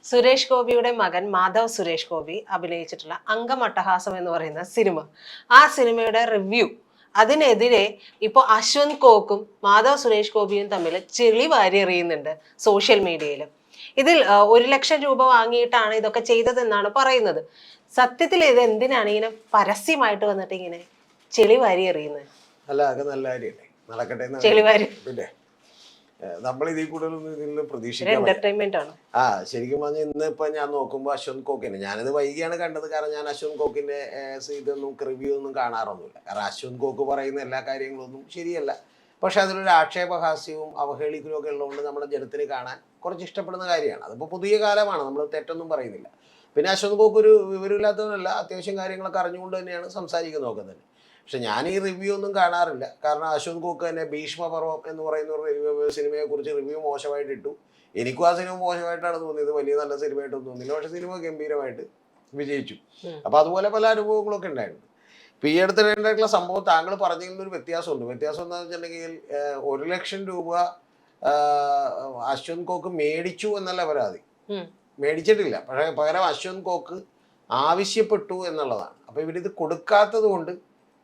സുരേഷ് ഗോപിയുടെ മകൻ മാധവ് സുരേഷ് ഗോപി അഭിനയിച്ചിട്ടുള്ള അംഗമട്ടഹാസം എന്ന് പറയുന്ന സിനിമ, ആ സിനിമയുടെ റിവ്യൂ, അതിനെതിരെ ഇപ്പോൾ അശ്വന്ത് കോക്കും മാധവ് സുരേഷ് ഗോപിയും തമ്മിൽ ചെളി വാരി എറിയുന്നുണ്ട് സോഷ്യൽ മീഡിയയിൽ. ഇതിൽ 1,00,000 രൂപ വാങ്ങിയിട്ടാണ് ഇതൊക്കെ ചെയ്തതെന്നാണ് പറയുന്നത്. സത്യത്തിൽ ഇത് എന്തിനാണ് ഇങ്ങനെ പരസ്യമായിട്ട് വന്നിട്ട് ഇങ്ങനെ ചെളി വാരി എറിയുന്നത്? അല്ല, അത് നല്ല കാര്യമല്ലേ, നടക്കട്ടെ. ചെളി വാരി പിന്നെ നമ്മൾ ഇതിൽ കൂടുതലൊന്നും ഇതിൽ പ്രതീക്ഷിക്കാൻ എന്റർടൈൻമെന്റ് ആണ്. ശരിക്കും പറഞ്ഞാൽ ഇന്നിപ്പോ ഞാൻ നോക്കുമ്പോൾ അശ്വന്ത് കോക്കിനെ, ഞാനിത് വൈകിയാണ് കണ്ടത്, കാരണം ഞാൻ അശ്വന്ത് കോക്കിന്റെ ഇതൊന്നും റിവ്യൂ ഒന്നും കാണാറൊന്നുമില്ല. കാരണം അശ്വന്ത് കോക്ക് പറയുന്ന എല്ലാ കാര്യങ്ങളൊന്നും ശരിയല്ല. പക്ഷെ അതിലൊരു ആക്ഷേപഹാസ്യവും അവഹേളിക്കലും ഒക്കെ ഉള്ളതുകൊണ്ട് നമ്മുടെ ജനത്തിന് കാണാൻ കുറച്ച് ഇഷ്ടപ്പെടുന്ന കാര്യമാണ്. അതിപ്പോൾ പുതിയ കാലമാണ്, നമ്മൾ തെറ്റൊന്നും പറയുന്നില്ല. പിന്നെ അശ്വന്ത് കോക്ക് ഒരു വിവരമില്ലാത്തവനല്ല, അത്യാവശ്യം കാര്യങ്ങളൊക്കെ അറിഞ്ഞുകൊണ്ട് തന്നെയാണ് സംസാരിക്കുന്നതൊക്കെ തന്നെ. പക്ഷെ ഞാൻ ഈ റിവ്യൂ ഒന്നും കാണാറില്ല. കാരണം അശ്വന്ത് കോക്ക് തന്നെ ഭീഷ്മപർവം എന്ന് പറയുന്ന ഒരു സിനിമയെക്കുറിച്ച് റിവ്യൂ മോശമായിട്ട് ഇട്ടു. എനിക്കും ആ സിനിമ മോശമായിട്ടാണ് തോന്നിയത്, വലിയ നല്ല സിനിമയായിട്ടൊന്നും തോന്നിയില്ല. പക്ഷെ സിനിമ ഗംഭീരമായിട്ട് വിജയിച്ചു. അപ്പോൾ അതുപോലെ പല അനുഭവങ്ങളൊക്കെ ഉണ്ടായിരുന്നു. ഇപ്പോൾ ഈ അടുത്തിടേണ്ടായിട്ടുള്ള സംഭവം താങ്കൾ പറഞ്ഞതിൽ ഒരു വ്യത്യാസമുണ്ട്. വ്യത്യാസം എന്താണെന്ന് വെച്ചിട്ടുണ്ടെങ്കിൽ 1,00,000 രൂപ അശ്വന്ത് കോക്ക് മേടിച്ചു എന്നല്ല പരാതി. മേടിച്ചിട്ടില്ല, പക്ഷേ പകരം അശ്വന്ത് കോക്ക് ആവശ്യപ്പെട്ടു എന്നുള്ളതാണ്. അപ്പോൾ ഇവരിത് കൊടുക്കാത്തത് കൊണ്ട്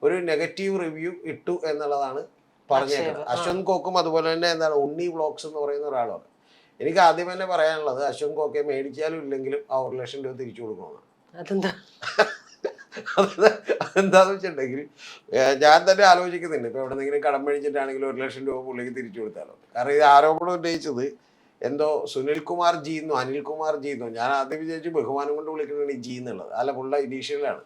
ഒരു നെഗറ്റീവ് റിവ്യൂ ഇട്ടു എന്നുള്ളതാണ് പറഞ്ഞേക്കുന്നത്. അശ്വന്ത് കോക്കും അതുപോലെ തന്നെ എന്താണ് ഉണ്ണി വ്ളോഗ്സ് എന്ന് പറയുന്ന ഒരാളാണ്. എനിക്ക് ആദ്യം തന്നെ പറയാനുള്ളത്, അശ്വന്ത് കോക്കെ മേടിച്ചാലും ഇല്ലെങ്കിലും ആ 1,00,000 രൂപ തിരിച്ചു കൊടുക്കണമെന്നാണ്. അതെന്താന്ന് വെച്ചിട്ടുണ്ടെങ്കിൽ ഞാൻ തന്നെ ആലോചിക്കുന്നുണ്ട്, ഇപ്പൊ എവിടെന്നെങ്കിലും കടം മേടിച്ചിട്ടാണെങ്കിലും 1,00,000 രൂപ പുള്ളിക്ക് തിരിച്ചു കൊടുത്താലോ. കാരണം ഇത് ആരോപണം ഉന്നയിച്ചത് എന്തോ സുനിൽകുമാർ ജി എന്നോ അനിൽകുമാർ ജി എന്നോ, ഞാൻ ആദ്യം വിചാരിച്ചു ബഹുമാനം കൊണ്ട് വിളിക്കുന്നതാണ് ഈ ജി എന്നുള്ളത്. അല്ല, പുള്ള ഇനീഷ്യലാണ്.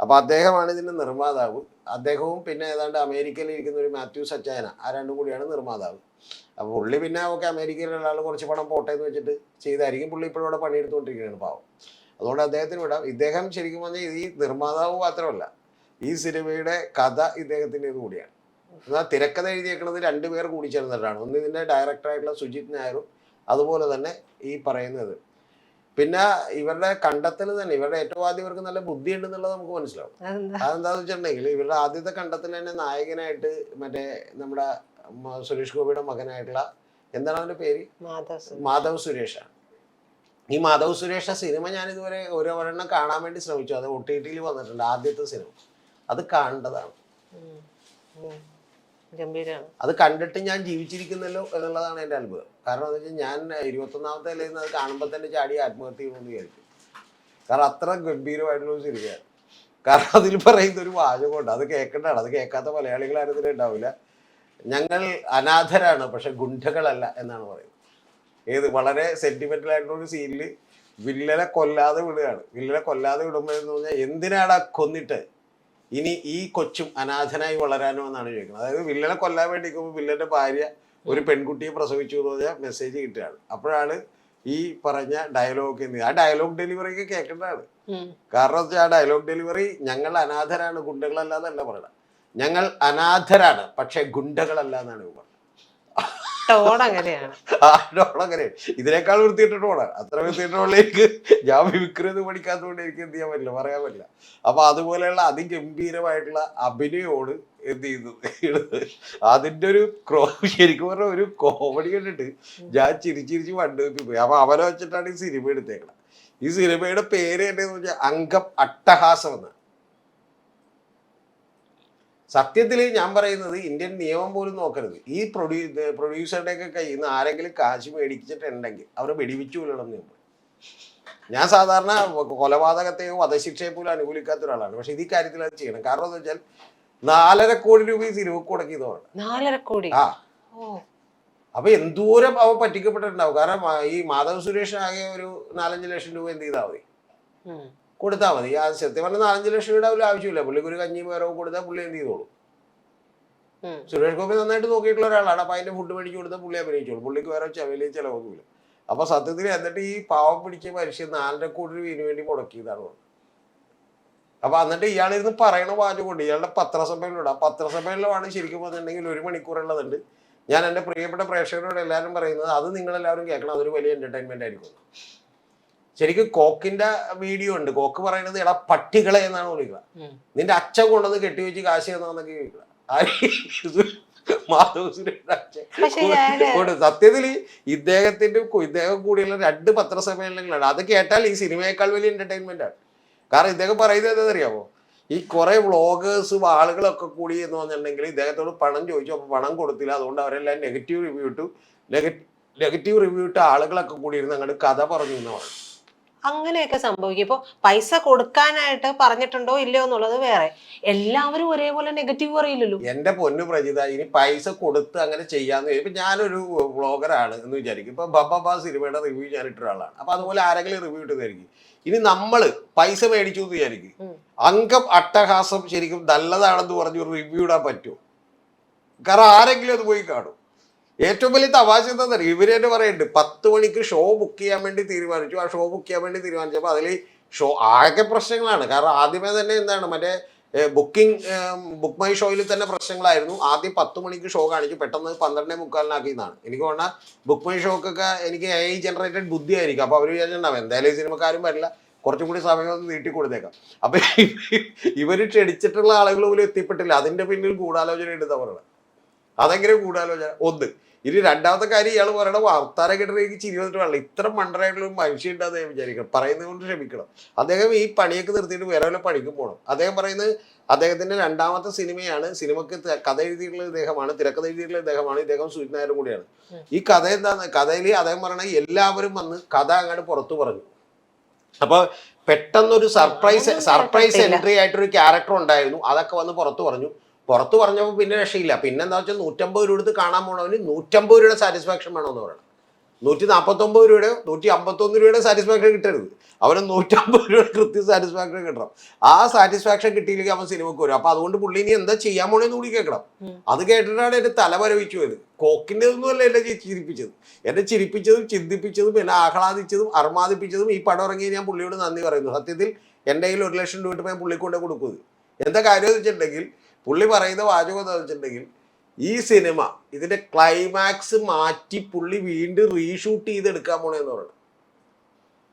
അപ്പൊ അദ്ദേഹമാണ് ഇതിന്റെ നിർമ്മാതാവ്. അദ്ദേഹവും പിന്നെ ഏതാണ്ട് അമേരിക്കയിൽ ഇരിക്കുന്ന ഒരു മാത്യു സച്ചായന, ആ രണ്ടും കൂടിയാണ് നിർമ്മാതാവ്. അപ്പൊ പുള്ളി പിന്നെ ഒക്കെ അമേരിക്കയിലുള്ള ആൾ കുറച്ച് പണം പോട്ടെ എന്ന് വെച്ചിട്ട് ചെയ്തായിരിക്കും. പുള്ളി ഇപ്പോഴും ഇവിടെ പണിയെടുത്തുകൊണ്ടിരിക്കുകയാണ്, പാവം. അതുകൊണ്ട് അദ്ദേഹത്തിന് വിടാം. ഇദ്ദേഹം ശരിക്കും പറഞ്ഞാൽ ഈ നിർമ്മാതാവ് മാത്രമല്ല, ഈ സിനിമയുടെ കഥ ഇദ്ദേഹത്തിൻ്റെത് കൂടിയാണ്. എന്നാൽ തിരക്കഥ എഴുതിയേക്കുന്നത് 2 പേർ കൂടി ചേർന്നിട്ടാണ്. ഒന്ന് ഇതിന്റെ ഡയറക്ടറായിട്ടുള്ള സുജിത് നായരും അതുപോലെ തന്നെ ഈ പറയുന്നത്. പിന്നെ ഇവരുടെ കണ്ടെത്തൽ തന്നെ, ഇവരുടെ ഏറ്റവും ആദ്യം ഇവർക്ക് നല്ല ബുദ്ധി ഉണ്ടെന്നുള്ളത് നമുക്ക് മനസ്സിലാവും. അതെന്താന്ന് വെച്ചിട്ടുണ്ടെങ്കിൽ ഇവരുടെ ആദ്യത്തെ കണ്ടെത്തൽ തന്നെ നായകനായിട്ട് മറ്റേ നമ്മുടെ സുരേഷ് ഗോപിയുടെ മകനായിട്ടുള്ള, എന്താണ് അവന്റെ പേര്, മാധവ് സുരേഷാണ്. ഈ മാധവ് സുരേഷ സിനിമ ഞാൻ ഇതുവരെ ഒരെണ്ണം കാണാൻ വേണ്ടി ശ്രമിച്ചു. അത് OTT വന്നിട്ടുണ്ട്, ആദ്യത്തെ സിനിമ. അത് കാണേണ്ടതാണ്. അത് കണ്ടിട്ട് ഞാൻ ജീവിച്ചിരിക്കുന്നല്ലോ എന്നുള്ളതാണ് എൻ്റെ അത്ഭുതം. കാരണം എന്താ വെച്ചാൽ ഞാൻ 21ാമത്തെ നിലയിൽ അത് കാണുമ്പോൾ തന്നെ ചാടി ആത്മഹത്യ ചെയ്യണമെന്ന് വിചാരിക്കും. കാരണം അത്ര ഗംഭീരമായിട്ടുള്ള സിനിമയാണ്. കാരണം അതിൽ പറയുന്ന ഒരു വാചകമുണ്ട്, അത് കേൾക്കേണ്ടതാണ്. അത് കേൾക്കാത്ത മലയാളികൾ ആരും ഇതിൽ ഉണ്ടാവില്ല. ഞങ്ങൾ അനാഥരാണ് പക്ഷെ ഗുണ്ടകളല്ല എന്നാണ് പറയുന്നത്. ഏത് വളരെ സെന്റിമെന്റൽ ആയിട്ടുള്ള ഒരു സീനിൽ വില്ലനെ കൊല്ലാതെ വിടുകയാണ്. വില്ലനെ കൊല്ലാതെ വിടുമ്പോഴെന്ന് പറഞ്ഞാൽ എന്തിനാടാ കൊന്നിട്ട് ഇനി ഈ കൊച്ചും അനാഥനായി വളരാനോ എന്നാണ് ചോദിക്കുന്നത്. അതായത് വില്ലനെ കൊല്ലാൻ വേണ്ടി നിൽക്കുമ്പോൾ വില്ലന്റെ ഭാര്യ ഒരു പെൺകുട്ടിയെ പ്രസവിച്ചു എന്ന് പറഞ്ഞാൽ മെസ്സേജ് കിട്ടുകയാണ്. അപ്പോഴാണ് ഈ പറഞ്ഞ ഡയലോഗ്, ആ ഡയലോഗ് ഡെലിവറി ഒക്കെ കേൾക്കേണ്ടതാണ്. കാരണം വെച്ചാൽ ആ ഡയലോഗ് ഡെലിവറി, ഞങ്ങൾ അനാഥരാണ് ഗുണ്ടകളല്ലാന്നല്ല പറയണം, ഞങ്ങൾ അനാഥരാണ് പക്ഷെ ഗുണ്ടകളല്ല എന്നാണ് പറഞ്ഞത്. അങ്ങനെ ഇതിനേക്കാൾ വൃത്തിയിട്ട ടോണാണ്. അത്ര വൃത്തിയിട്ട ടോണിലേക്ക് ഞാൻ വിക്രത് പഠിക്കാത്തതുകൊണ്ട് എനിക്ക് എന്ത് ചെയ്യാൻ പറ്റില്ല, പറയാൻ പറ്റില്ല. അപ്പൊ അതുപോലെയുള്ള അതിഗംഭീരമായിട്ടുള്ള അഭിനയോട് എന്ത് ചെയ്തു, അതിന്റെ ഒരു ശരിക്കും പറഞ്ഞ ഒരു കോമഡി കണ്ടിട്ട് ഞാൻ ചിരിച്ചിരിച്ച് വണ്ടി പോയി. അപ്പൊ അവനെ വെച്ചിട്ടാണ് ഈ സിനിമ എടുത്തേക്കണം. ഈ സിനിമയുടെ പേര് എന്താന്ന് വെച്ചാൽ അംഗം അട്ടഹാസം എന്ന്. സത്യത്തിൽ ഞാൻ പറയുന്നത്, ഇന്ത്യൻ നിയമം പോലും നോക്കരുത്. ഈ പ്രൊഡ്യൂസറുടെ ഒക്കെ കയ്യിൽ നിന്ന് ആരെങ്കിലും കാശ് മേടിച്ചിട്ടുണ്ടെങ്കിൽ അവരെ വെടിവെച്ചു കൊല്ലണം എന്ന്. ഞാൻ സാധാരണ കൊലപാതകത്തെയോ വധശിക്ഷയെ പോലും അനുകൂലിക്കാത്ത ഒരാളാണ്. പക്ഷെ ഈ കാര്യത്തിൽ അത് ചെയ്യണം. കാരണം എന്താ വെച്ചാൽ 4.5 കോടി രൂപ ഈ സിനിമക്ക് മുടക്കിയതാണ്. 4.5 കോടി. ആ, അപ്പൊ എന്തോരം അവ പറ്റിക്കപ്പെട്ടിട്ടുണ്ടാവും. കാരണം ഈ മാധവ് സുരേഷ് ആകെ ഒരു 4-5 ലക്ഷം രൂപ എന്ത് ചെയ്താൽ മതി, കൊടുത്താൽ മതി. ആ സത്യം പറഞ്ഞാൽ 4-5 ലക്ഷം രൂപയുടെ ആവശ്യമില്ല. പുള്ളിക്ക് ഒരു കഞ്ഞി പേരോ കൊടുത്താൽ പുള്ളി എന്ത് ചെയ്തോളൂ. സുരേഷ് ഗോപി നന്നായിട്ട് നോക്കിയിട്ടുള്ള ഒരാളാണ്. അപ്പൊ അതിന്റെ ഫുഡ് മേടിച്ചു കൊടുത്താൽ പുള്ളി അഭിനയിച്ചോളൂ. പുള്ളിക്ക് വേറെ വലിയ ചിലവൊന്നുമില്ല. അപ്പൊ സത്യത്തിൽ എന്നിട്ട് ഈ പാവം പിടിച്ച മനുഷ്യൻ 4.5 കോടി രൂപ ഇതിനു വേണ്ടി മുടക്കിയതാണ്. അപ്പൊ എന്നിട്ട് ഇയാളിരുന്ന് പറയണ വാചകമുണ്ട്, ഇയാളുടെ പത്രസമ്മേളനമുണ്ട്. ആ പത്രസമ്മേളനമാണ് ശരിക്കും പറഞ്ഞിട്ടുണ്ടെങ്കിൽ 1 മണിക്കൂറുള്ളതുണ്ട്. ഞാൻ എൻ്റെ പ്രിയപ്പെട്ട പ്രേക്ഷകരോട് എല്ലാവരും പറയുന്നത്, അത് നിങ്ങളെല്ലാവരും കേൾക്കണം, അതൊരു വലിയ എന്റർടൈൻമെന്റ് ആയിരിക്കും. ശരിക്കും കോക്കിന്റെ വീഡിയോ ഉണ്ട്. കോക്ക് പറയുന്നത്, എടാ പട്ടികളെ എന്നാണ് വിളിക്കുക, നിന്റെ അച്ഛൻ കൊണ്ടുവന്ന് കെട്ടിവെച്ച് കാശ് തന്നൊക്കെ ചോദിക്കുക. മാധവ് സുരേഷ് സത്യത്തിൽ ഇദ്ദേഹം കൂടിയുള്ള 2 പത്രസമ്മേളനങ്ങളാണ്. അത് കേട്ടാൽ ഈ സിനിമയേക്കാൾ വലിയ എന്റർടൈൻമെന്റ് ആണ്. കാരണം ഇദ്ദേഹം പറയുന്നത് എന്താണെന്നറിയാമോ, ഈ കുറെ വ്ളോഗേഴ്സും ആളുകളൊക്കെ കൂടി എന്ന് പറഞ്ഞിട്ടുണ്ടെങ്കിൽ ഇദ്ദേഹത്തോട് പണം ചോദിച്ചു, അപ്പൊ പണം കൊടുത്തില്ല, അതുകൊണ്ട് അവരെല്ലാം നെഗറ്റീവ് റിവ്യൂ ഇട്ട ആളുകളൊക്കെ കൂടി ഇരുന്ന് അങ്ങോട്ട് കഥ പറഞ്ഞു എന്ന് പറഞ്ഞു. അങ്ങനെയൊക്കെ സംഭവിക്കും. ഇപ്പൊ പൈസ കൊടുക്കാനായിട്ട് പറഞ്ഞിട്ടുണ്ടോ ഇല്ലയോ എന്നുള്ളത് വേറെ, എല്ലാവരും ഒരേപോലെ നെഗറ്റീവ് പറയില്ലല്ലോ. എന്റെ പൊന്നു പ്രജിത, ഇനി പൈസ കൊടുത്ത് അങ്ങനെ ചെയ്യാന്ന് ഇപ്പൊ ഞാനൊരു വ്ളോഗറാണ് എന്ന് വിചാരിക്കും. ഇപ്പൊ ബബ്ബ സിനിമയുടെ റിവ്യൂ ഞാൻ ഇട്ട ഒരാളാണ്. അപ്പൊ അതുപോലെ ആരെങ്കിലും റിവ്യൂ ഇട്ടതായിരിക്കും. ഇനി നമ്മള് പൈസ മേടിച്ചു എന്ന് വിചാരിക്കും, അംഗം അട്ടഹാസം ശരിക്കും നല്ലതാണെന്ന് പറഞ്ഞു റിവ്യൂ ഇടാൻ പറ്റുമോ? കാരണം ആരെങ്കിലും അത് പോയി കാണും. ഏറ്റവും വലിയ തമാശ എന്താ, ഇവര് തന്നെ പറയുന്നുണ്ട് 10 മണിക്ക് ഷോ ബുക്ക് ചെയ്യാൻ വേണ്ടി തീരുമാനിച്ചു. ആ ഷോ ബുക്ക് ചെയ്യാൻ വേണ്ടി തീരുമാനിച്ചപ്പോൾ അതിൽ ആകെ പ്രശ്നങ്ങളാണ്. കാരണം ആദ്യമേ തന്നെ എന്താണ് മറ്റേ ബുക്ക് മൈ ഷോയിൽ തന്നെ പ്രശ്നങ്ങളായിരുന്നു. ആദ്യം 10 മണിക്ക് ഷോ കാണിച്ചു, പെട്ടെന്ന് 12:45 എനിക്ക് തോന്നുന്ന ബുക്ക് മൈ ഷോക്കൊക്കെ എനിക്ക് AI ജനറേറ്റഡ് ബുദ്ധിയായിരിക്കും. അപ്പോൾ അവർ വിചാരിച്ചിട്ടുണ്ടാവും എന്തായാലും ഈ സിനിമക്കാരും വരില്ല, കുറച്ചും കൂടി സമയം ഒന്ന് നീട്ടി കൊടുത്തേക്കാം. അപ്പൊ ഇവർ ക്ഷണിച്ചിട്ടുള്ള ആളുകൾ പോലും എത്തിപ്പെട്ടില്ല. അതിന്റെ പിന്നിൽ ഗൂഢാലോചന എടുത്താ പറയുന്നത്. അതെങ്ങനെ ഗൂഢാലോചന? ഒന്ന്. ഇനി രണ്ടാമത്തെ കാര്യം, ഇയാൾ പറയണ വർത്താനം കേട്ടിട്ട് എനിക്ക് ചിരി വന്നിട്ട് വേണം. ഇത്ര മണ്ടറായിട്ടുള്ള ഒരു മനുഷ്യ ഉണ്ടാന്ന് ഞാൻ വിചാരിക്കണം. പറയുന്നത് കൊണ്ട് ക്ഷമിക്കണം. അദ്ദേഹം ഈ പണിയൊക്കെ നിർത്തിയിട്ട് വേറെ വല്ല പണിക്കും പോകണം. അദ്ദേഹം പറയുന്നത് അദ്ദേഹത്തിന്റെ 2ാമത്തെ സിനിമയാണ്. സിനിമക്ക് കഥ എഴുതിയിട്ടുള്ള ഇദ്ദേഹമാണ്, തിരക്കഥ എഴുതിയിട്ടുള്ള ഇദ്ദേഹമാണ്. ഇദ്ദേഹം സുജിത് നായരും കൂടിയാണ്. ഈ കഥ എന്താന്ന്, കഥയിൽ അദ്ദേഹം പറയണ എല്ലാവരും വന്ന് കഥ അങ്ങോട്ട് പുറത്തു പറഞ്ഞു. അപ്പൊ പെട്ടെന്നൊരു സർപ്രൈസ് എൻട്രി ആയിട്ടൊരു ക്യാരക്ടർ ഉണ്ടായിരുന്നു. അതൊക്കെ വന്ന് പുറത്തു പറഞ്ഞപ്പോൾ പിന്നെ രക്ഷയില്ല. പിന്നെ എന്താ വെച്ചാൽ 150 രൂപ എടുത്ത് കാണാൻ പോണവന് 150 രൂപയുടെ സാറ്റിസ്ഫാക്ഷൻ വേണമെന്ന് പറയണം. 149 രൂപയുടെ 151 രൂപയുടെ സാറ്റിസ്ഫാക്ഷൻ കിട്ടരുത്, അവന് 150 രൂപയുടെ കൃത്യ സാറ്റിസ്ഫാക്ഷൻ കിട്ടണം. ആ സാറ്റിസ്ഫാക്ഷൻ കിട്ടിയില്ലെങ്കിൽ അവൻ സിനിമക്ക് വരും. അപ്പൊ അതുകൊണ്ട് പുള്ളി ഇനി എന്താ ചെയ്യാൻ പോണെന്ന് കൂടി കേൾക്കണം. അത് കേട്ടിട്ടാണ് എന്റെ തല വരവിച്ചു പോയത്. കോക്കിന്റെ ഒന്നുമല്ല എന്നെ ചിരിപ്പിച്ചത്. എന്നെ ചിരിപ്പിച്ചതും ചിന്തിപ്പിച്ചതും എന്നെ ആഹ്ലാദിച്ചതും അർമാദിപ്പിച്ചതും ഈ പടം ഇറങ്ങി ഞാൻ പുള്ളിയോട് നന്ദി പറയുന്നു. സത്യത്തിൽ എൻ്റെ കയ്യിൽ 1 ലക്ഷം രൂപ ഇട്ട് ഞാൻ പുള്ളിക്കൊണ്ട് കൊടുക്കുന്നത്. എന്താ കാര്യം എന്ന് വെച്ചിട്ടുണ്ടെങ്കിൽ, പുള്ളി പറയുന്ന വാചകം എന്താ വെച്ചിട്ടുണ്ടെങ്കിൽ, ഈ സിനിമ ഇതിന്റെ ക്ലൈമാക്സ് മാറ്റി പുള്ളി വീണ്ടും റീഷൂട്ട് ചെയ്തെടുക്കാൻ പോണെന്ന് പറയുന്നത്.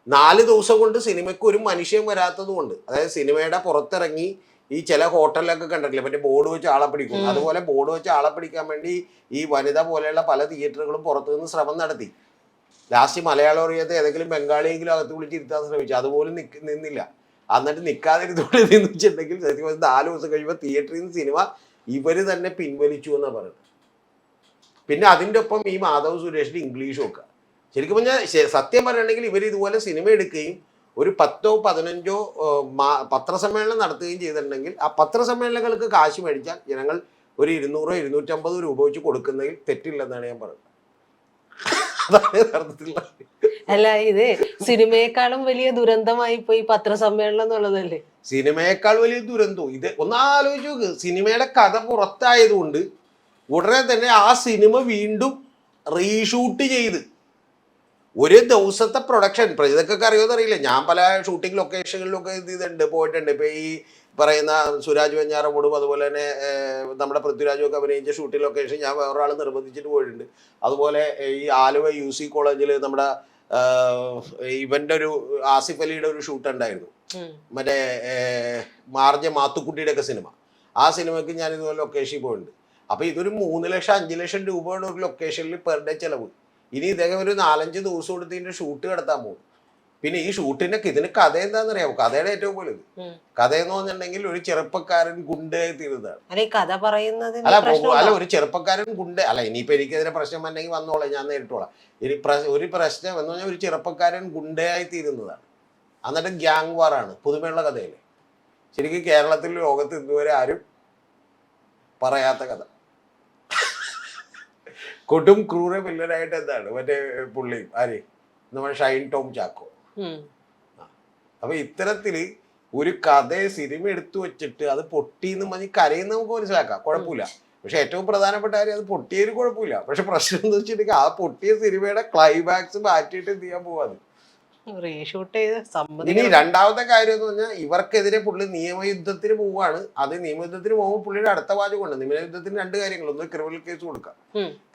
4 ദിവസം കൊണ്ട് സിനിമയ്ക്ക് ഒരു മനുഷ്യൻ വരാത്തത് കൊണ്ട്, അതായത് സിനിമയുടെ പുറത്തിറങ്ങി ഈ ചില ഹോട്ടലിലൊക്കെ കണ്ടിട്ടില്ലേ മറ്റേ ബോർഡ് വെച്ച് ആളെ പിടിക്കും, അതുപോലെ ബോർഡ് വെച്ച് ആളെ പിടിക്കാൻ വേണ്ടി ഈ വനിത പോലെയുള്ള പല തിയേറ്ററുകളും പുറത്തു നിന്ന് ശ്രമം നടത്തി. ലാസ്റ്റ് മലയാളം അറിയാത്ത ഏതെങ്കിലും ബംഗാളിയെങ്കിലും അകത്ത് വിളിച്ചിരുത്താൻ ശ്രമിച്ചു. അതുപോലും നിന്നില്ല. എന്നിട്ട് നിൽക്കാതിരുന്നോണ്ട് നിന്ന് വെച്ചിട്ടുണ്ടെങ്കിൽ 4 ദിവസം കഴിയുമ്പോൾ തിയേറ്ററിൽ നിന്ന് സിനിമ ഇവര് തന്നെ പിൻവലിച്ചു എന്നാണ് പറയുന്നത്. പിന്നെ അതിൻ്റെ ഒപ്പം ഈ മാധവ് സുരേഷിന്റെ ഇംഗ്ലീഷ് ഒക്കെ ശരിക്കും പറഞ്ഞാൽ സത്യം പറയുകയാണെങ്കിൽ ഇവർ ഇതുപോലെ സിനിമ എടുക്കുകയും ഒരു 10 or 15 പത്രസമ്മേളനം നടത്തുകയും ചെയ്തിട്ടുണ്ടെങ്കിൽ ആ പത്രസമ്മേളനങ്ങൾക്ക് കാശ് മേടിച്ചാൽ ജനങ്ങൾ ഒരു 200 250 രൂപ വെച്ച് കൊടുക്കുന്നതിൽ തെറ്റില്ലെന്നാണ് ഞാൻ പറയുന്നത്. അല്ല, ഇത് സിനിമയെക്കാളും വലിയ ദുരന്തമായി പോയി പത്രസമ്മേളനം എന്നുള്ളതല്ലേ? സിനിമയേക്കാൾ വലിയ ദുരന്തവും ഇത്. ഒന്ന് ആലോചിച്ച് നോക്ക്, സിനിമയുടെ കഥ പുറത്തായതുകൊണ്ട് ഉടനെ തന്നെ ആ സിനിമ വീണ്ടും റീഷൂട്ട് ചെയ്ത് ഒരു ദിവസത്തെ പ്രൊഡക്ഷൻ. ഇതൊക്കെ അറിയുമെന്ന് അറിയില്ല. ഞാൻ പല ഷൂട്ടിംഗ് ലൊക്കേഷനുകളിലൊക്കെ ഇത് ചെയ്തിട്ടുണ്ട്, പോയിട്ടുണ്ട്. ഇപ്പൊ ഈ പറയുന്ന സുരാജ് വെഞ്ഞാറമൂടും അതുപോലെ തന്നെ നമ്മുടെ പൃഥ്വിരാജും ഒക്കെ അഭിനയിച്ച ഷൂട്ടിംഗ് ലൊക്കേഷൻ ഞാൻ വേറൊരാൾ നിർബന്ധിച്ചിട്ട് പോയിട്ടുണ്ട്. അതുപോലെ ഈ ആലുവ UC കോളേജിൽ നമ്മുടെ ഇവന്റെ ഒരു ആസിഫ് അലിയുടെ ഒരു ഷൂട്ട് ഉണ്ടായിരുന്നു, മറ്റേ മാർജ മാത്തുക്കുട്ടിയുടെ ഒക്കെ സിനിമ. ആ സിനിമയ്ക്ക് ഞാൻ ഇതുപോലെ ലൊക്കേഷനിൽ പോയിട്ടുണ്ട്. അപ്പൊ ഇതൊരു 3 ലക്ഷം 5 ലക്ഷം രൂപയാണ് ഒരു ലൊക്കേഷനിൽ പെർ ഡേ ചെലവ്. ഇനി ഇദ്ദേഹം ഒരു 4-5 ദിവസം എടുത്ത് ഇതിന്റെ ഷൂട്ട് കിടത്താൻ പോകും. പിന്നെ ഈ ഷൂട്ടിന്റെ ഇതിന് കഥ എന്താണെന്ന് അറിയാമോ? കഥയുടെ ഏറ്റവും വലുത് കഥ എന്ന് പറഞ്ഞിട്ടുണ്ടെങ്കിൽ ഒരു ചെറുപ്പക്കാരൻ ഗുണ്ടയായി തീരുന്നതാണ്. അല്ല ഒരു ചെറുപ്പക്കാരൻ അല്ല ഇനിയിപ്പോ എനിക്കെതിരെ പ്രശ്നം വന്നെങ്കിൽ വന്നോളാം, ഞാൻ നേരിട്ടോളാം. ഒരു പ്രശ്നം എന്ന് പറഞ്ഞാൽ ഒരു ചെറുപ്പക്കാരൻ ഗുണ്ടയായി തീരുന്നതാണ്. എന്നിട്ട് ഗ്യാങ് വാറാണ് പുതുമയുള്ള കഥയില്. ശരിക്കും കേരളത്തിൽ ലോകത്ത് ഇതുവരെ ആരും പറയാത്ത കഥ. കൊടും ക്രൂര വില്ലനായിട്ട് എന്താണ് മറ്റേ പുള്ളി ആര് നമ്മുടെ ഷൈൻ ടോം ചാക്കോ. അപ്പൊ ഇത്തരത്തില് ഒരു കഥയെ സിനിമ എടുത്തു വെച്ചിട്ട് അത് പൊട്ടിന്ന് പറഞ്ഞ് കരയുന്ന നമുക്ക് മനസ്സിലാക്കാം, കുഴപ്പമില്ല. പക്ഷെ ഏറ്റവും പ്രധാനപ്പെട്ട കാര്യം അത് പൊട്ടിയതിന് കുഴപ്പമില്ല. പക്ഷെ പ്രശ്നം എന്ന് വെച്ചിട്ടുണ്ടെങ്കിൽ ആ പൊട്ടിയ സിനിമയുടെ ക്ലൈമാക്സ് മാറ്റിയിട്ട് എന്ത് ചെയ്യാൻ പോവാത്. ഇനി രണ്ടാമത്തെ കാര്യം എന്ന് പറഞ്ഞാൽ ഇവർക്കെതിരെ പുള്ളി നിയമയുദ്ധത്തിന് പോവാണ്. അത് നിയമയുദ്ധത്തിന് പോകുമ്പോൾ പുള്ളിയുടെ അടുത്ത വാചകമുണ്ട്. നിയമയുദ്ധത്തിന് 2 കാര്യങ്ങൾ. ഒന്ന് ക്രിമിനൽ കേസ് കൊടുക്കാം.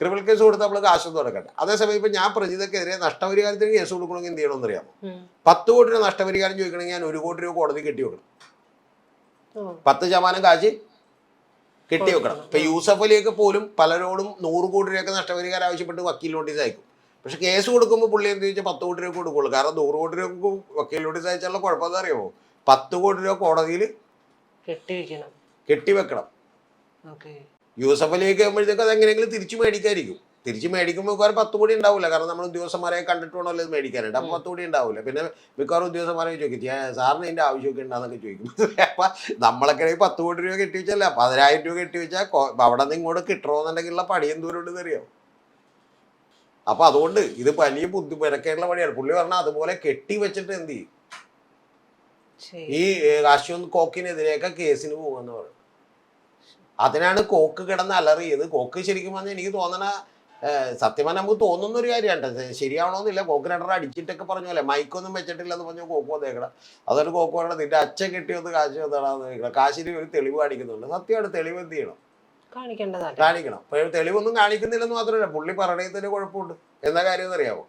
ക്രിമിനൽ കേസ് കൊടുത്താൽ നമ്മൾ കാശ് തുടക്കട്ടെ. അതേസമയം ഇപ്പൊ ഞാൻ പ്രജിതക്കെതിരെ നഷ്ടപരിഹാരത്തിന് കേസ് കൊടുക്കണമെങ്കിൽ എന്ത് ചെയ്യണമെന്ന് അറിയാമോ? 10 കോടി രൂപ നഷ്ടപരിഹാരം ചോദിക്കണമെങ്കിൽ ഞാൻ 1 കോടി രൂപ കോടതി കെട്ടി കൊടുക്കണം. 10% കാശ് കെട്ടിവെക്കണം. ഇപ്പൊ യൂസഫ് അലിയൊക്കെ പോലും പലരോടും 100 കോടി രൂപയൊക്കെ നഷ്ടപരിഹാരം ആവശ്യപ്പെട്ട് വക്കീൽ നോട്ടീസ് അയക്കും. പക്ഷെ കേസ് കൊടുക്കുമ്പോൾ പുള്ളി എന്ത് ചോദിച്ചാൽ 10 കോടി രൂപ കൊടുക്കുള്ളൂ. കാരണം 100 കോടി രൂപ വക്കീൽ നോട്ടീസ് അയച്ചാലുള്ള കുഴപ്പമെന്ന് അറിയാമോ? 10 കോടി രൂപ കോടതിയിൽ കെട്ടിവെക്കണം. യൂസഫ് അലിയൊക്കെ ആകുമ്പോഴത്തേക്ക് അത് എങ്ങനെയെങ്കിലും തിരിച്ചു മേടിക്കായിരിക്കും. തിരിച്ച് മേടിക്കുമ്പോൾ മിക്കവാറും 10 കോടി ഉണ്ടാവില്ല. കാരണം നമ്മൾ ഉദ്യോഗസ്ഥന്മാരെ കണ്ടിട്ട് വേണമല്ലോ ഇത് മേടിക്കാനായിട്ട്. അപ്പോൾ 10 കോടി ഉണ്ടാവില്ല. പിന്നെ മിക്കവാറും ഉദ്യോഗസ്ഥന്മാരെ ചോദിക്കും, സാറിന് ഇതിൻ്റെ ആവശ്യമൊക്കെ ഉണ്ടാകുന്നൊക്കെ ചോദിക്കും. അപ്പം നമ്മളൊക്കെ 10 കോടി രൂപ കെട്ടിവെച്ചല്ല, 10,000 രൂപ കെട്ടിവെച്ചാൽ അവിടെ നിന്ന് ഇങ്ങോട്ട് കിട്ടണമെന്നുണ്ടെങ്കിലുള്ള പണി എന്തോരം ഉണ്ടെന്ന് അറിയാം. അപ്പം അതുകൊണ്ട് ഇത് വലിയ വിലക്കേറുള്ള പണിയാണ്. പുള്ളി പറഞ്ഞാൽ അതുപോലെ കെട്ടിവെച്ചിട്ട് എന്ത് ചെയ്യും, ഈ അശ്വന്ത് കോക്കിനെതിരെയൊക്കെ കേസിന് പോകുമെന്ന് പറയും. അതിനാണ് കോക്ക് കിടന്ന് അലറിയത്. കോക്ക് ശരിക്കും പറഞ്ഞാൽ എനിക്ക് തോന്നണ സത്യമായി നമുക്ക് തോന്നുന്ന ഒരു കാര്യമാണ്. ശരിയാവണമെന്നില്ല. കോക്ക് രണ്ടര അടിച്ചിട്ടൊക്കെ പറഞ്ഞ പോലെ മൈക്കൊന്നും വെച്ചിട്ടില്ലെന്ന് പറഞ്ഞ കോക്ക് വന്നേക്കണം. അതൊരു കോക്ക് പറയണം, നിന്റെ അച്ഛൻ കെട്ടിയൊന്ന് കാശ് വന്നതാണെന്ന്. കാശിന് ഒരു തെളിവ് കാണിക്കുന്നുണ്ട്. സത്യമാണ്, തെളിവ് എന്ത് ചെയ്യണം, കാണിക്കണം. അപ്പൊ തെളിവൊന്നും കാണിക്കുന്നില്ലെന്ന് മാത്രമല്ല, പുള്ളി പറയണതിൽ തന്നെ കുഴപ്പമുണ്ട്. എന്താ കാര്യം എന്നറിയാമോ?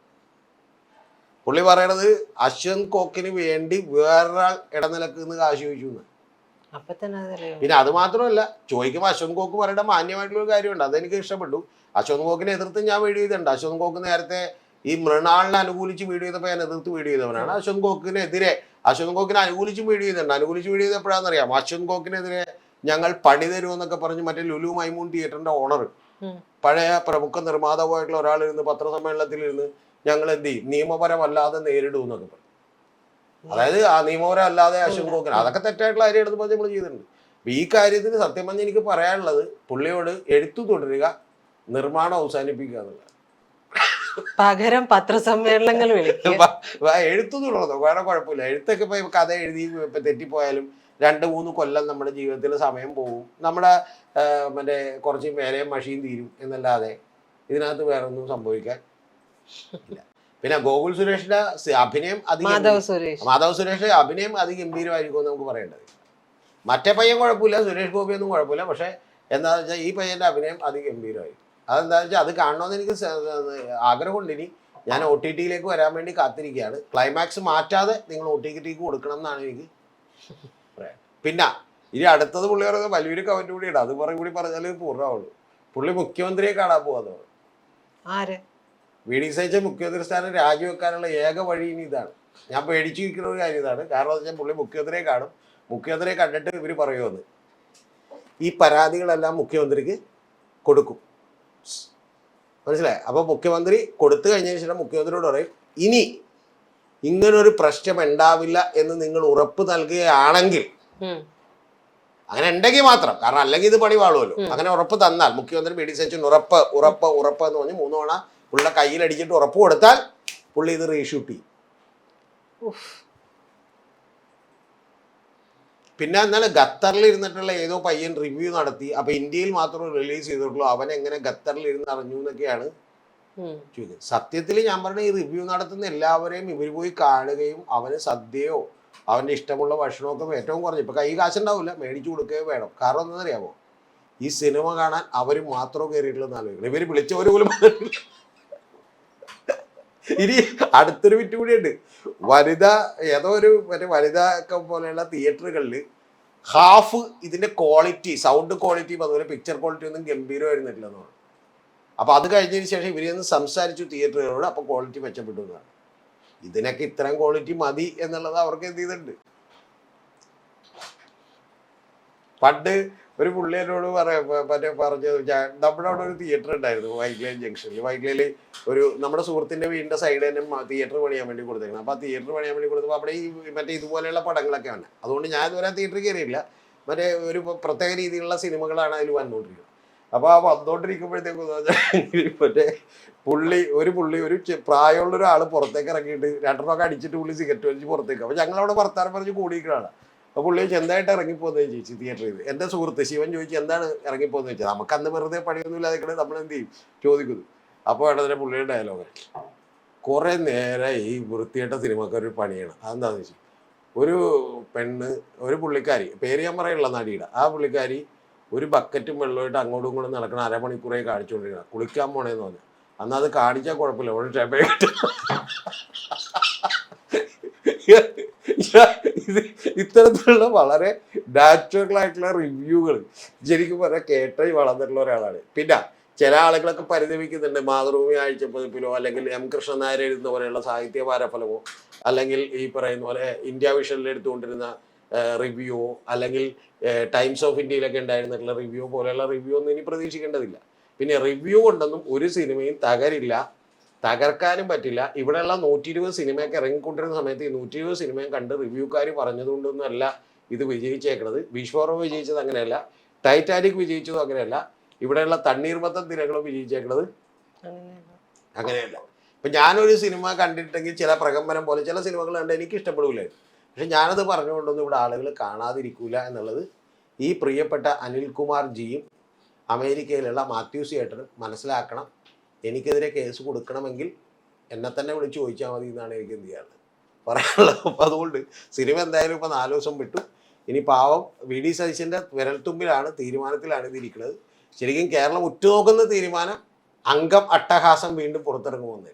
പുള്ളി പറയണത് അശ്വന്ത് കോക്കിന് വേണ്ടി വേറൊരാൾ ഇടനിലക്കുന്ന് കാശ് ചോദിച്ചു. പിന്നെ അത് മാത്രമല്ല, ചോദിക്കുമ്പോൾ അശ്വന്ത് കോക്ക് പറയേണ്ട മാന്യമായിട്ടുള്ള ഒരു കാര്യമുണ്ട്. അതെനിക്ക് ഇഷ്ടപ്പെട്ടു. അശ്വന്ത് കോക്കിനെ എതിർത്ത് ഞാൻ വീഡിയോ ചെയ്തിട്ടുണ്ട്. അശ്വന്ത് കോക്ക് നേരത്തെ ഈ മൃണാളിനെ അനുകൂലിച്ച് വീഡിയോ ചെയ്തപ്പോൾ ഞാൻ എതിർത്ത് വീഡിയോ ചെയ്തവനാണ്. അശ്വന്ത് കോക്കിനെതിരെ അശ്വന്ത് കോക്കിനെ അനുകൂലിച്ചും വീഡിയോ ചെയ്തിട്ടുണ്ട്. അനുകൂലിച്ച് വീഡിയോ ചെയ്തപ്പോഴാണെന്നറിയാം, അശ്വന്ത് കോക്കിനെതിരെ ഞങ്ങൾ പണി തരുമെന്നൊക്കെ പറഞ്ഞ് മറ്റേ ലുലു മൈമൂൺ തിയേറ്ററിന്റെ ഓണർ, പഴയ പ്രമുഖ നിർമ്മാതാവായിട്ടുള്ള ഒരാളിരുന്ന് പത്രസമ്മേളനത്തിലിരുന്ന് ഞങ്ങൾ എന്ത് ചെയ്യും, നിയമപരമല്ലാതെ നേരിടും എന്നൊക്കെ പറഞ്ഞു. അതായത് ആ നിയമപരം അല്ലാതെ അശ്വന്ത് കോക്കിന്, അതൊക്കെ തെറ്റായിട്ടുള്ള കാര്യം എടുത്ത് പറഞ്ഞ് നമ്മൾ ചെയ്തിട്ടുണ്ട്. അപ്പൊ ഈ കാര്യത്തിന് സത്യം പറഞ്ഞ് എനിക്ക് പറയാനുള്ളത്, പുള്ളിയോട് എഴുത്തു തുടരുക, നിർമ്മാണം അവസാനിപ്പിക്കുക എന്നുള്ളത്. പകരം പത്രസമ്മേളനങ്ങൾ എഴുത്തു തുടർന്നോ, വേറെ കുഴപ്പമില്ല. എഴുത്തൊക്കെ ഇപ്പൊ കഥ എഴുതി ഇപ്പൊ തെറ്റിപ്പോയാലും 2-3 കൊല്ലം നമ്മുടെ ജീവിതത്തിൽ സമയം പോകും. നമ്മുടെ മറ്റേ കുറച്ച് മേലെ മഷീൻ തീരും എന്നല്ലാതെ ഇതിനകത്ത് വേറെ ഒന്നും സംഭവിക്കാൻ ഇല്ല. പിന്നെ ഗോകുൽ സുരേഷിന്റെ അഭിനയം മാധവ് സുരേഷ് അഭിനയം അതിഗംഭീരമായിരിക്കും നമുക്ക് പറയേണ്ടത്. മറ്റേ പയ്യൻ കുഴപ്പമില്ല, സുരേഷ് ഗോപിയൊന്നും കുഴപ്പമില്ല. പക്ഷെ എന്താണെന്ന് വെച്ചാൽ ഈ പയ്യന്റെ അഭിനയം അതിഗംഭീരമായിരിക്കും. അതെന്താണെന്ന് വെച്ചാൽ അത് കാണണമെന്ന് എനിക്ക് ആഗ്രഹമുണ്ട്. ഇനി ഞാൻ OTT-യിലേക്ക് വരാൻ വേണ്ടി കാത്തിരിക്കുകയാണ്. ക്ലൈമാക്സ് മാറ്റാതെ നിങ്ങൾ OTT-ക്ക് കൊടുക്കണം എന്നാണ് എനിക്ക് പറയാം. പിന്നെ ഇനി അടുത്തത് പുള്ളി പറയുന്നത് വലിയൊരു കമന്റ് കൂടി ഇടാം. അത് കൂടി പറഞ്ഞാൽ പൂർണ്ണമാവുള്ളൂ. പുള്ളി മുഖ്യമന്ത്രിയെ കാണാൻ പോകാന്ന് പറഞ്ഞു. VD സതീശൻ മുഖ്യമന്ത്രി സ്ഥാനം രാജിവെക്കാനുള്ള ഏക വഴി ഇനി ഇതാണ്. ഞാൻ പേടിച്ചു നിൽക്കുന്ന ഒരു കാര്യം ഇതാണ്. കാരണം എന്ന് വെച്ചാൽ പുള്ളി മുഖ്യമന്ത്രിയെ കാണും. മുഖ്യമന്ത്രിയെ കണ്ടിട്ട് ഇവർ പറയുമെന്ന്, ഈ പരാതികളെല്ലാം മുഖ്യമന്ത്രിക്ക് കൊടുക്കും. മനസ്സിലായി? അപ്പോൾ മുഖ്യമന്ത്രി കൊടുത്തു കഴിഞ്ഞതിന് ശേഷം മുഖ്യമന്ത്രിയോട് പറയും, ഇനി ഇങ്ങനൊരു പ്രശ്നം ഉണ്ടാവില്ല എന്ന് നിങ്ങൾ ഉറപ്പ് നൽകുകയാണെങ്കിൽ, അങ്ങനെ ഉണ്ടെങ്കിൽ മാത്രം, കാരണം അല്ലെങ്കിൽ ഇത് പണി വാളുമല്ലോ. അങ്ങനെ ഉറപ്പ് തന്നാൽ മുഖ്യമന്ത്രി VD സതീശൻ ഉറപ്പ് എന്ന് പറഞ്ഞ് 3 തവണ പുള്ളിയുടെ കയ്യിലടിച്ചിട്ട് ഉറപ്പ് കൊടുത്താൽ പുള്ളി ഇത് റീഷൂട്ട് ചെയ്യും. പിന്നെ എന്നാൽ ഖത്തറിൽ ഇരുന്നിട്ടുള്ള ഏതോ പയ്യൻ റിവ്യൂ നടത്തി. അപ്പൊ ഇന്ത്യയിൽ മാത്രം റിലീസ് ചെയ്തിട്ടുള്ളൂ, അവൻ എങ്ങനെ ഖത്തറിൽ ഇരുന്ന് അറിഞ്ഞു എന്നൊക്കെയാണ് ചോദിക്കുന്നത്. സത്യത്തിൽ ഞാൻ പറഞ്ഞ ഈ റിവ്യൂ നടത്തുന്ന എല്ലാവരെയും ഇവർ പോയി കാണുകയും അവന് സദ്യയോ അവൻ്റെ ഇഷ്ടമുള്ള ഭക്ഷണമൊക്കെ ഏറ്റവും കുറഞ്ഞു, ഇപ്പൊ കൈ കാശുണ്ടാവില്ല, മേടിച്ചു കൊടുക്കുകയോ വേണം. കാരണം എന്താണെന്നറിയാമോ, ഈ സിനിമ കാണാൻ അവർ മാത്രം കയറിയിട്ടുള്ളതെന്ന് ആലോചിക്കണം. ഇവർ വിളിച്ചവർ പോലും ഇനി അടുത്തൊരു വിറ്റ് കൂടിയുണ്ട്. വനിത ഏതോ ഒരു മറ്റേ വനിത ഒക്കെ പോലെയുള്ള തിയേറ്ററുകളിൽ ഹാഫ് ഇതിന്റെ ക്വാളിറ്റി, സൗണ്ട് ക്വാളിറ്റിയും അതുപോലെ പിക്ചർ ക്വാളിറ്റി ഒന്നും ഗംഭീരമായിരുന്നില്ലെന്ന് പറഞ്ഞു. അപ്പൊ അത് കഴിഞ്ഞതിന് ശേഷം ഇവരൊന്ന് സംസാരിച്ചു തിയേറ്ററുകളോട്, അപ്പൊ ക്വാളിറ്റി മെച്ചപ്പെട്ടു എന്നാണ്. ഇതിനൊക്കെ ഇത്രയും ക്വാളിറ്റി മതി എന്നുള്ളത് അവർക്ക് എന്ത് ചെയ്തിട്ടുണ്ട്. പണ്ട് ഒരു പുള്ളി എന്നോട് പറഞ്ഞത്, നമ്മുടെ അവിടെ ഒരു തിയേറ്റർ ഉണ്ടായിരുന്നു വൈഗ്ലൈൻ ജംഗ്ഷനിൽ. വൈഗ്ലയിൽ ഒരു നമ്മുടെ സുഹൃത്തിന്റെ വീടിന്റെ സൈഡ് തന്നെ തിയേറ്റർ പണിയാൻ വേണ്ടി കൊടുത്തേക്കണം. അപ്പൊ ആ തിയേറ്റർ പണിയാൻ വേണ്ടി കൊടുത്തപ്പോൾ അവിടെ ഈ മറ്റേ ഇതുപോലെയുള്ള പടങ്ങളൊക്കെ വന്നെ. അതുകൊണ്ട് ഞാൻ ഇതുവരെ തിയേറ്ററിൽ കയറിയില്ല. മറ്റേ ഒരു പ്രത്യേക രീതിയിലുള്ള സിനിമകളാണ് അതിൽ വന്നുകൊണ്ടിരിക്കുന്നത്. അപ്പോൾ ആ വന്നുകൊണ്ടിരിക്കുമ്പോഴത്തേക്കും മറ്റേ ഒരു പ്രായമുള്ള ഒരാൾ പുറത്തേക്ക് ഇറങ്ങിയിട്ട് 2 രൂപ അടിച്ചിട്ട് പുള്ളി സിഗരറ്റ് വലിച്ച് പുറത്തേക്ക്. അപ്പോൾ ഞങ്ങളവിടെ വർത്താനം പറഞ്ഞ് കൂടിയിരിക്കുകയാണ്. അപ്പോൾ പുള്ളി ചോദിച്ചു, എന്തായിട്ട് ഇറങ്ങിപ്പോകുന്നത് ചോദിച്ചു തിയേറ്ററിൽ. എൻ്റെ സുഹൃത്ത് ശിവൻ ചോദിച്ചു, എന്താണ് ഇറങ്ങിപ്പോകുന്നത് ചോദിച്ചത്. നമുക്ക് അന്ന് വെറുതെ പണിയൊന്നും ഇല്ലാതെ നമ്മൾ എന്ത് ചെയ്യും ചോദിക്കുന്നു. അപ്പോൾ ഇടതിനെ പുള്ളിയുടെ ഡയലോഗ്, കുറേ നേരം ഈ വൃത്തിയേട്ട സിനിമക്കാരൊരു പണിയാണ്. അതെന്താണെന്ന് വെച്ചാൽ, ഒരു പുള്ളിക്കാരി, പേര് ഞാൻ പറയുള്ള നടിയുടെ, ആ പുള്ളിക്കാരി ഒരു ബക്കറ്റും വെള്ളമായിട്ട് അങ്ങോട്ടും ഇങ്ങോട്ടും നടക്കണം, അരമണിക്കൂറായി കാണിച്ചുകൊണ്ടിരിക്കണം. കുളിക്കാൻ പോണേന്ന് പറഞ്ഞു. അന്ന് അത് കാണിച്ചാൽ കുഴപ്പമില്ല, അവിടെ ക്ഷമ ഇത് ഇത്തരത്തിലുള്ള വളരെ നാച്ചുറൽ ആയിട്ടുള്ള റിവ്യൂകൾ ശരിക്കും പറഞ്ഞാൽ കേട്ട് വളർന്നിട്ടുള്ള ഒരാളാണ്. പിന്നെ ചില ആളുകളൊക്കെ പരിതപിക്കുന്നുണ്ട്, മാതൃഭൂമി ആഴ്ചപ്പതിപ്പിലോ അല്ലെങ്കിൽ എം കൃഷ്ണൻ നായർ എഴുതുന്ന പോലെയുള്ള സാഹിത്യ പാരഫലമോ അല്ലെങ്കിൽ ഈ പറയുന്ന പോലെ ഇന്ത്യ വിഷനിൽ എടുത്തുകൊണ്ടിരുന്ന റിവ്യൂവോ അല്ലെങ്കിൽ ടൈംസ് ഓഫ് ഇന്ത്യയിലൊക്കെ ഉണ്ടായിരുന്നിട്ടുള്ള റിവ്യൂ പോലെയുള്ള റിവ്യൂ ഒന്നും ഇനി പ്രതീക്ഷിക്കേണ്ടതില്ല. പിന്നെ റിവ്യൂ കൊണ്ടൊന്നും ഒരു സിനിമയും തകരില്ല, തകർക്കാനും പറ്റില്ല. ഇവിടെയുള്ള 120 സിനിമയൊക്കെ ഇറങ്ങിക്കൊണ്ടിരുന്ന സമയത്ത് ഈ 120 സിനിമയും കണ്ട് റിവ്യൂക്കാർ പറഞ്ഞതുകൊണ്ടൊന്നും അല്ല ഇത് വിജയിച്ചേക്കണത്. വിശ്വറോ വിജയിച്ചത് അങ്ങനെയല്ല, ടൈറ്റാനിക് വിജയിച്ചതും അങ്ങനെയല്ല, ഇവിടെയുള്ള തണ്ണീർമത്തൻ തിരകളും വിജയിച്ചേക്കണത് അങ്ങനെയല്ല. ഇപ്പം ഞാനൊരു സിനിമ കണ്ടിട്ടെങ്കിൽ ചില പ്രകമ്പനം പോലെ ചില സിനിമകൾ കണ്ട് എനിക്ക് ഇഷ്ടപ്പെടില്ലായിരുന്നു. പക്ഷെ ഞാനത് പറഞ്ഞുകൊണ്ടൊന്നും ഇവിടെ ആളുകൾ കാണാതിരിക്കൂല എന്നുള്ളത് ഈ പ്രിയപ്പെട്ട അനിൽകുമാർ ജിയും അമേരിക്കയിലുള്ള മാത്യൂസ് ഏട്ടനും മനസ്സിലാക്കണം. എനിക്കെതിരെ കേസ് കൊടുക്കണമെങ്കിൽ എന്നെ തന്നെ വിളിച്ച് ചോദിച്ചാൽ മതി എന്നാണ് എനിക്ക് എന്ത് ചെയ്യാറുള്ളത് പറയാനുള്ളത്. അപ്പം അതുകൊണ്ട് സിനിമ എന്തായാലും ഇപ്പം 4 ദിവസം വിട്ടു. ഇനി പാവം വി ഡി സതീശൻ്റെ വിരൽത്തുമ്പിലാണ്, തീരുമാനത്തിലാണ് ഇതിരിക്കുന്നത്. ശരിക്കും കേരളം ഉറ്റുനോക്കുന്ന തീരുമാനം അംഗം അട്ടഹാസം വീണ്ടും പുറത്തിറങ്ങുമെന്ന്.